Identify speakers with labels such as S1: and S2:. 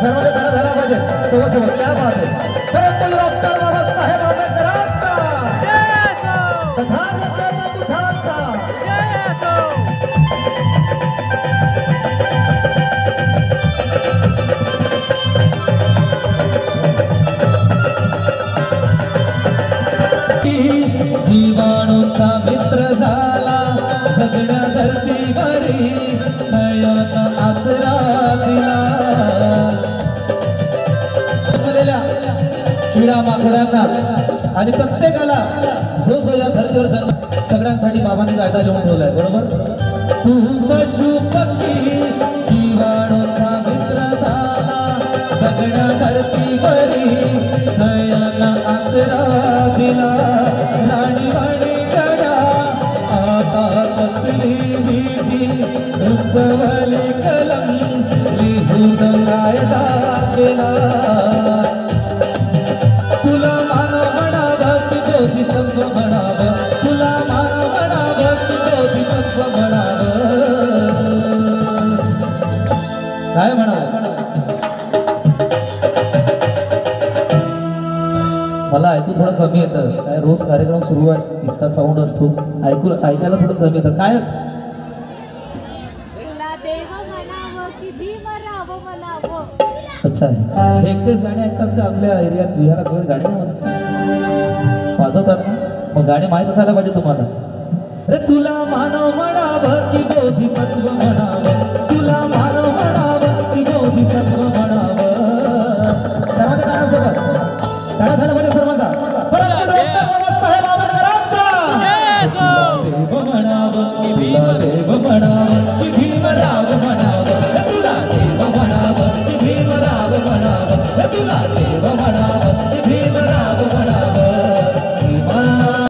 S1: सर्वांनी धडा झाला पाहिजे सोबत क्या बात आहे परंतु डॉक्टर बाबासाहेब आंबेडकरांचा तथागत बुद्धांचा
S2: जीवाणूचा मित्र झाला सगळ्या धरतीवरी नयन आसरा दिला किडा माकडांना आणि प्रत्येकाला जो जो या धरतीवर जन्म सगळ्यांसाठी बाबांनी कायदा लिहून ठेवलाय बरोबर तू पशु पक्षी जीवाणूचा मित्र झाला सगळ्या धरतीवरी नयन आसरा दिला राणीवाणी गडा आता कसली भीती उंचवली कलम लिहून कायदा केला तुला मानव म्हणावं की बोधिसत्व म्हणावं तुला मानव म्हणावं की बोधिसत्व म्हणावं काय म्हणावं मला ऐकू थोडं कमी येतं काय रोज कार्यक्रम सुरू आहे इतका साऊंड असतो ऐकायला थोडं कमी येतं काय
S3: तुला देव म्हणावं की भीमराव म्हणावं
S2: अच्छा हे एकटेच गाणे ऐकतात का आपल्या एरियात विहारात वगैरे गाणे नाही वाजवतात ना मग गाणे माहीत असायला पाहिजे तुम्हाला रे तुला मानव म्हणावं की बोधिसत्व म्हणावं तुला मानव म्हणावं की बोधिसत्व म्हणावं सर्वांच्या गाण्यासोबत गाणं झालं पाहिजे सर्वांचा परंतु डॉक्टर बाबासाहेब आंबेडकरांचा देव म्हणावं की भीमदेव म्हणावं की भीमराव म्हणावं तुला देव म्हणावं की भीमराव म्हणावं तुला देव